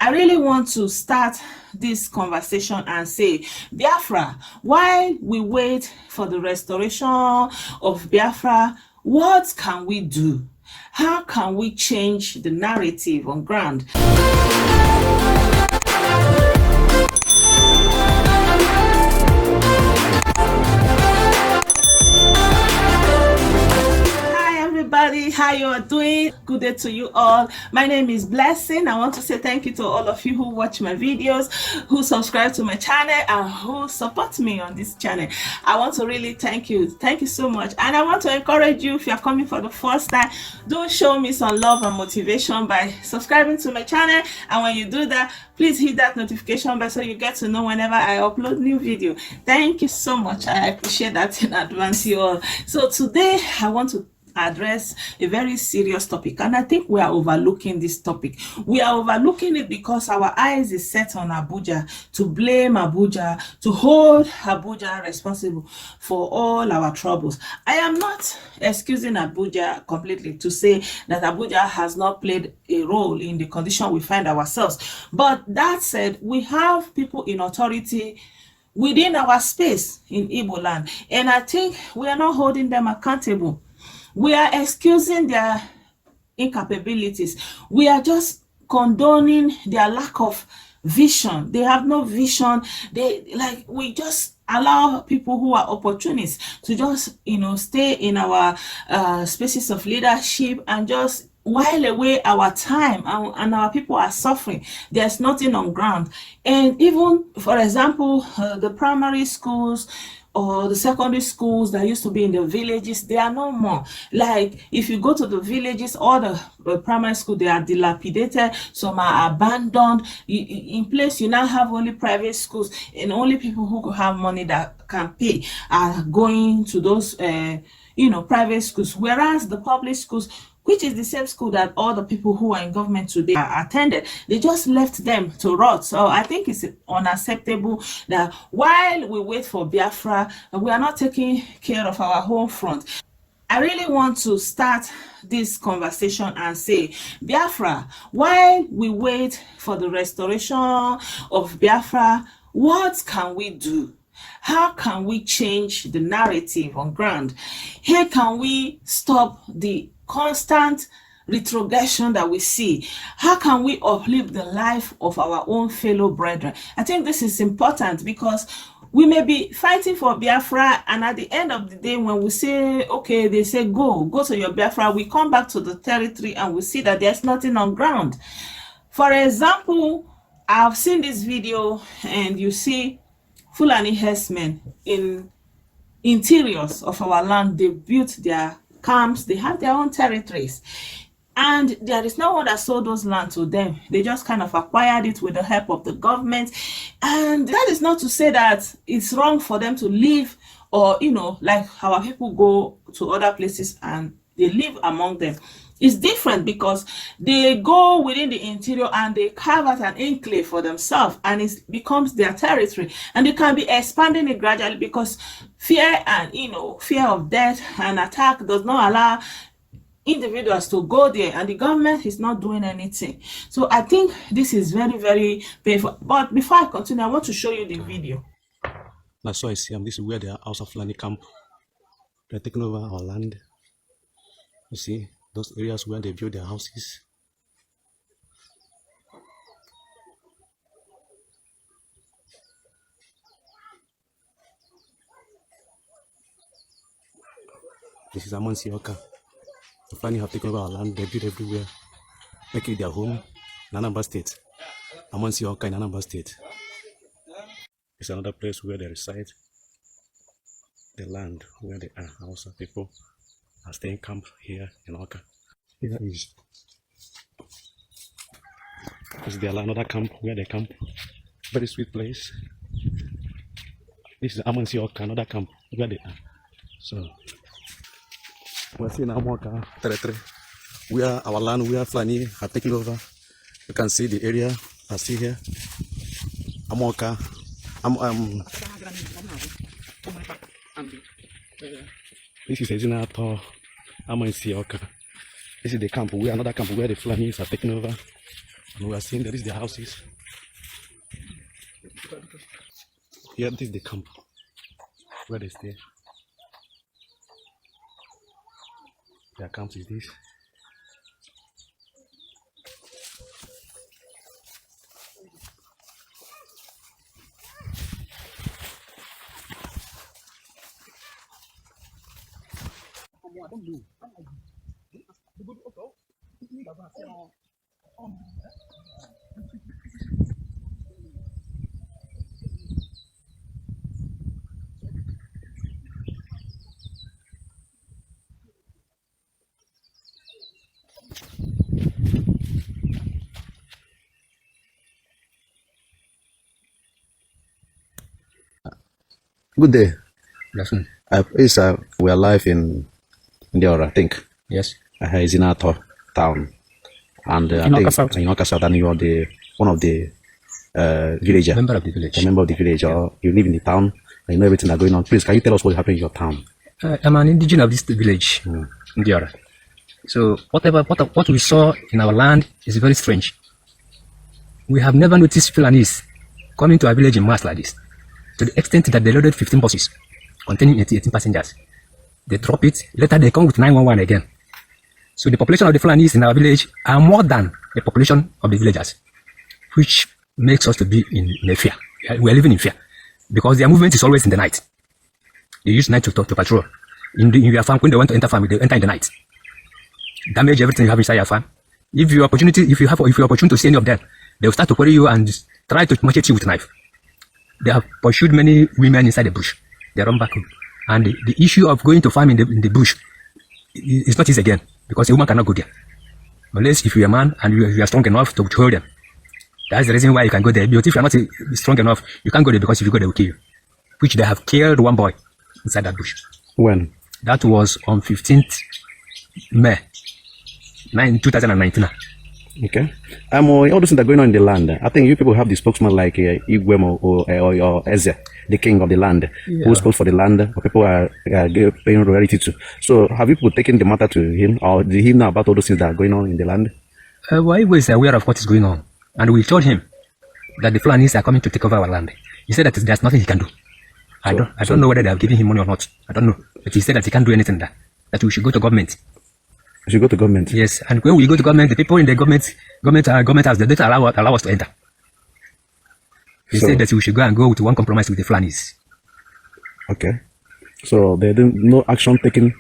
I really want to start this conversation and say, Biafra, while we wait for the restoration of Biafra, what can we do? How can we change the narrative on ground? How you are doing? Good day to you all. My name is Blessing. I want to say thank you to all of you who watch my videos, who subscribe to my channel, and who support me on this channel. I want to really thank you so much. And I want to encourage you, if you are coming for the first time, do show me some love and motivation by subscribing to my channel. And when you do that, please hit that notification bell so you get to know whenever I upload new video. Thank you so much. I appreciate that in advance, you all. So today I want to address a very serious topic, and I think we are overlooking this topic. We are overlooking it because our eyes is set on Abuja, to blame Abuja, to hold Abuja responsible for all our troubles. I am not excusing Abuja completely to say that Abuja has not played a role in the condition we find ourselves, but that said, we have people in authority within our space in Igbo land, and I think we are not holding them accountable. We are excusing their incapabilities. We are just condoning their lack of vision. They have no vision. We just allow people who are opportunists to just, stay in our spaces of leadership and just while away our time, and our people are suffering. There's nothing on ground. And even, for example, the primary schools or the secondary schools that used to be in the villages, they are no more. Like, if you go to the villages, all the primary school, they are dilapidated, some are abandoned. In place, you now have only private schools, and only people who have money that can pay are going to those private schools, whereas the public schools, which is the same school that all the people who are in government today attended, they just left them to rot. So I think it's unacceptable that while we wait for Biafra, we are not taking care of our home front. I really want to start this conversation and say, Biafra, while we wait for the restoration of Biafra, what can we do? How can we change the narrative on ground? How can we stop the constant retrogression that we see? How can we uplift the life of our own fellow brethren? I think this is important because we may be fighting for Biafra, and at the end of the day, when we say, okay, they say, go to your Biafra, we come back to the territory and we see that there's nothing on ground. For example, I've seen this video, and you see Fulani herdsmen in interiors of our land. They built their camps, they have their own territories, and there is no one that sold those land to them. They just kind of acquired it with the help of the government. And that is not to say that it's wrong for them to live, or like our people go to other places and they live among them. It's different because they go within the interior and they carve out an enclave for themselves, and it becomes their territory, and they can be expanding it gradually because fear and fear of death and attack does not allow individuals to go there, and the government is not doing anything. So I think this is very, very painful. But before I continue, I want to show you the video. That's why I see this is where the House of Fulani camp. They're taking over our land. You see those areas where they build their houses. This is Amansioka. The Fulani have taken over our land. They build everywhere, make it their home. Anambra State. Amansioka in Anambra State. It's another place where they reside. The land where they are. Also, people are staying camp here in Oka. Here is their another camp where they camp. Very sweet place. This is Amansioka, another camp where they are. So we're seeing Amoka territory, where our land, where Fulani have taken over. You can see the area. I see here. Amoka. This is Ezinato Amansioka. This is the camp, where another camp where the Fulanis are taking over. And we are seeing there is their houses. Here, this is the camp where they stay. Their camp is this. Good day. Blessing. We are live in Ndiora, I think. Yes. It's in our town. And I In think Awka South. in Awka South, and you are one of the villager. Member of the village. A member of the village, or you live in the town, and you know everything that's going on. Please, can you tell us what happened in your town? I'm an indigenous of this village, Ndiora. So what we saw in our land is very strange. We have never noticed Fulanis coming to our village in mass like this, to the extent that they loaded 15 buses containing 18 passengers. They drop it, later they come with 911 again. So the population of the Fulanis in our village are more than the population of the villagers, which makes us to be in a fear. We are living in fear because their movement is always in the night. They use night to patrol. In your farm, when they want to enter farm, they enter in the night. Damage everything you have inside your farm. If you have opportunity to see any of them, they will start to query you and try to machete you with a knife. They have pursued many women inside the bush. They run back home. And the issue of going to farm in the bush is not easy again, because a woman cannot go there. Unless if you are a man and you are strong enough to hold them. That's the reason why you can go there. But if you are not strong enough, you can't go there, because if you go, they will kill you. Which they have killed one boy inside that bush. When? That was on 15th May 2019. Okay. All those things that are going on in the land, I think you people have the spokesman like Igwemo or Eze, the king of the land, who spoke for the land, or people are paying royalty to. So have you people taken the matter to him, or did he know about all those things that are going on in the land? Well, he was aware of what is going on, and we told him that the Fulanis are coming to take over our land. He said that there's nothing he can do. I don't know whether they have given him money or not. I don't know. But he said that he can't do anything that we should go to government. We should go to government? Yes, and when we go to government, the people in the government house, they don't allow us to enter. He said that we should go with one compromise with the Fulanis. Okay. So there is no action taken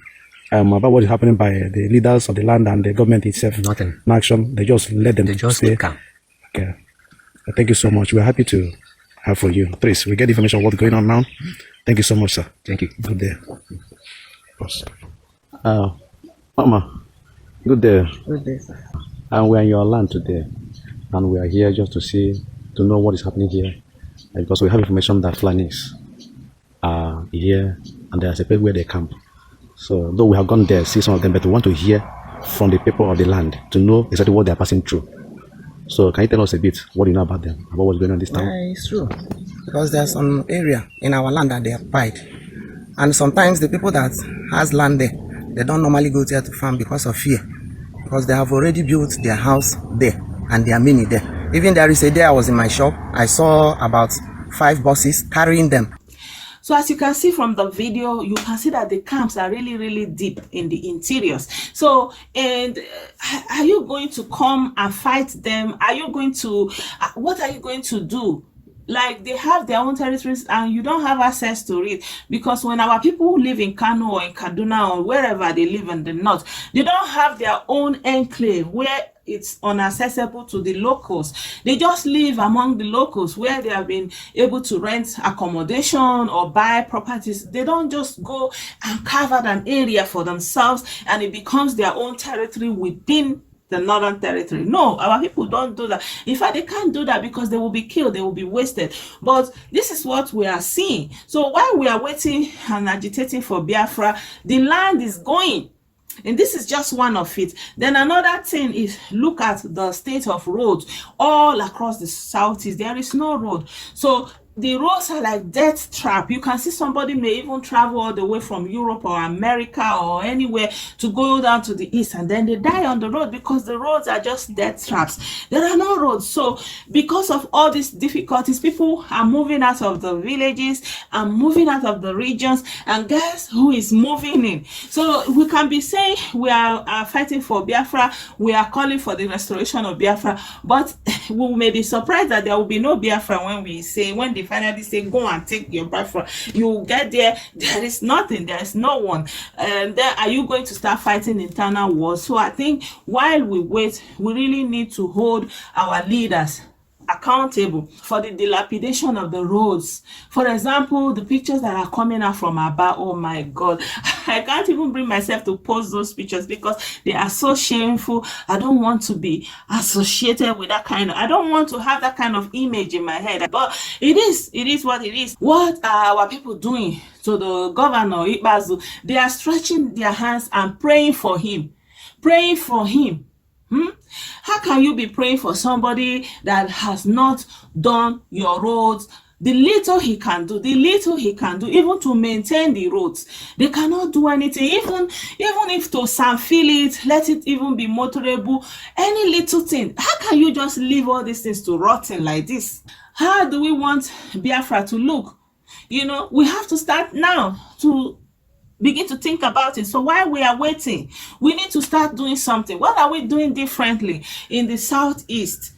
about what is happening by the leaders of the land and the government itself? Nothing. No action. They just let them stay. Okay. Thank you so much. We're happy to have for you. Please, we get information on what's going on now. Thank you so much, sir. Thank you. Good day. Mama, good day. Good day, sir. And we're in your land today. And we are here just to know what is happening here. Because we have information that Fulanis are here and there's a place where they camp. So though we have gone there, see some of them, but we want to hear from the people of the land to know exactly what they are passing through. So can you tell us a bit what you know about them, about what's going on this town? It's true. Because there's some area in our land that they have occupied. And sometimes the people that has land there, they don't normally go there to farm because of fear. Because they have already built their house there and their mini there. Even there is a day I was in my shop, I saw about 5 buses carrying them. So as you can see from the video, you can see that the camps are really, really deep in the interiors. So, and are you going to come and fight them? Are you going to, what are you going to do? Like, they have their own territories and you don't have access to it, because when our people who live in Kano or in Kaduna or wherever they live in the north, they don't have their own enclave where it's inaccessible to the locals. They just live among the locals where they have been able to rent accommodation or buy properties. They don't just go and carve out an area for themselves and it becomes their own territory within the northern territory. No, our people don't do that. In fact, they can't do that because they will be killed, they will be wasted. But this is what we are seeing. So while we are waiting and agitating for Biafra, the land is going. And this is just one of it. Then another thing is, look at the state of roads all across the southeast. There is no road. So the roads are like death trap. You can see somebody may even travel all the way from Europe or America or anywhere to go down to the east, and then they die on the road because the roads are just death traps. There are no roads. So because of all these difficulties, people are moving out of the villages and moving out of the regions, and guess who is moving in? So we can be saying we are fighting for Biafra, we are calling for the restoration of Biafra, but we may be surprised that there will be no Biafra when they finally say go and take your Biafra. You get there is nothing, there is no one, and then are you going to start fighting internal wars? So I think while we wait, we really need to hold our leaders accountable for the dilapidation of the roads. For example, the pictures that are coming out from Aba, oh my God, I can't even bring myself to post those pictures because they are so shameful. I don't want to be associated with that kind of, I don't want to have that kind of image in my head, but it is what it is. What are our people doing to the governor Ibazu? They are stretching their hands and praying for him. How can you be praying for somebody that has not done your roads? The little he can do, even to maintain the roads, they cannot do anything. Even if to sanfill it, let it even be motorable, any little thing. How can you just leave all these things to rotten like this? How do we want Biafra to look? You know, we have to start now to begin to think about it. So while we are waiting, we need to start doing something. What are we doing differently in the southeast,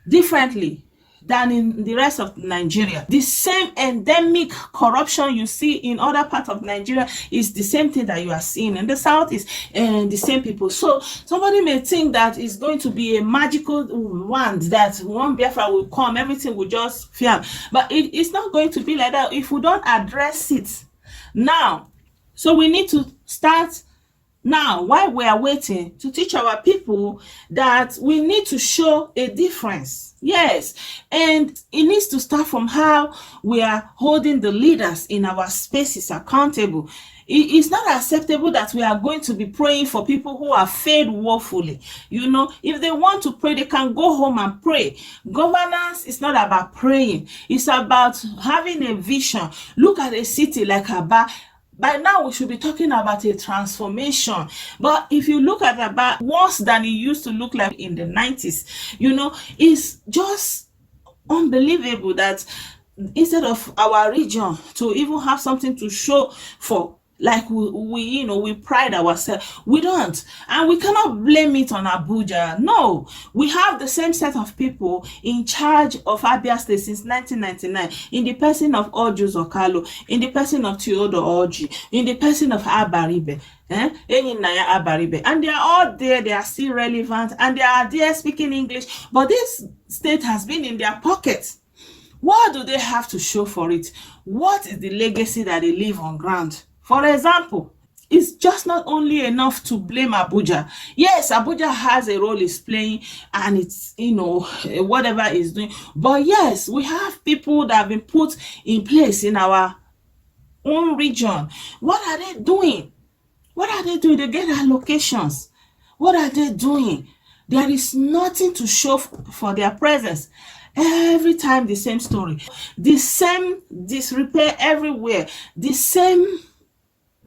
differently than in the rest of Nigeria? The same endemic corruption you see in other parts of Nigeria is the same thing that you are seeing in the southeast, and the same people. So somebody may think that it's going to be a magical wand, that one Biafra will come, everything will just fail, but it's not going to be like that if we don't address it now. So we need to start now, while we are waiting, to teach our people that we need to show a difference. Yes, and it needs to start from how we are holding the leaders in our spaces accountable. It's not acceptable that we are going to be praying for people who are failed woefully. You know, if they want to pray, they can go home and pray. Governance is not about praying. It's about having a vision. Look at a city like Aba. By now, we should be talking about a transformation. But if you look at Aba, worse than it used to look like in the 90s, you know, it's just unbelievable that instead of our region to even have something to show for, like we pride ourselves, we don't, and we cannot blame it on Abuja. No, we have the same set of people in charge of Abia State since 1999, in the person of Oju Zokalo, in the person of Theodore Orji, in the person of Abaribe, and they are all there. They are still relevant, and they are there speaking English, but this state has been in their pockets. What do they have to show for it? What is the legacy that they leave on ground? For example, it's just not only enough to blame Abuja. Yes, Abuja has a role it's playing, and it's, whatever it's doing. But yes, we have people that have been put in place in our own region. What are they doing? They get allocations. What are they doing? There is nothing to show for their presence. Every time the same story, the same disrepair everywhere, the same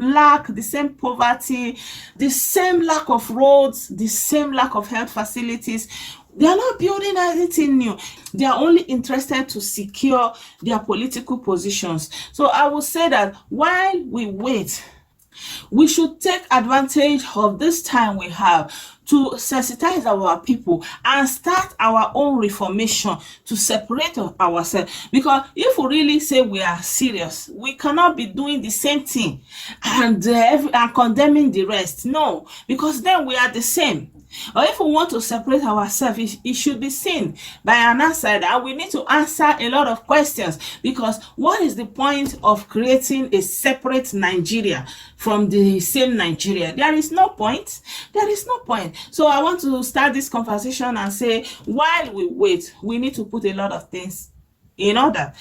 lack, the same poverty, the same lack of roads, the same lack of health facilities. They are not building anything new. They are only interested to secure their political positions. So I will say that while we wait, we should take advantage of this time we have to sensitize our people and start our own reformation to separate ourselves. Because if we really say we are serious, we cannot be doing the same thing and condemning the rest. No, because then we are the same. Or if we want to separate ourselves, it should be seen by an outsider, and we need to answer a lot of questions. Because what is the point of creating a separate Nigeria from the same Nigeria? There is no point. So I want to start this conversation and say, while we wait, we need to put a lot of things in order.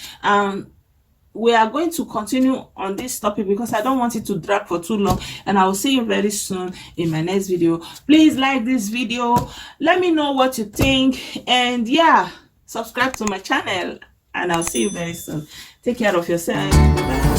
We are going to continue on this topic because I don't want it to drag for too long, and I will see you very soon in my next video. Please like this video, let me know what you think, and yeah, subscribe to my channel. and I'll see you very soon. Take care of yourself. Bye.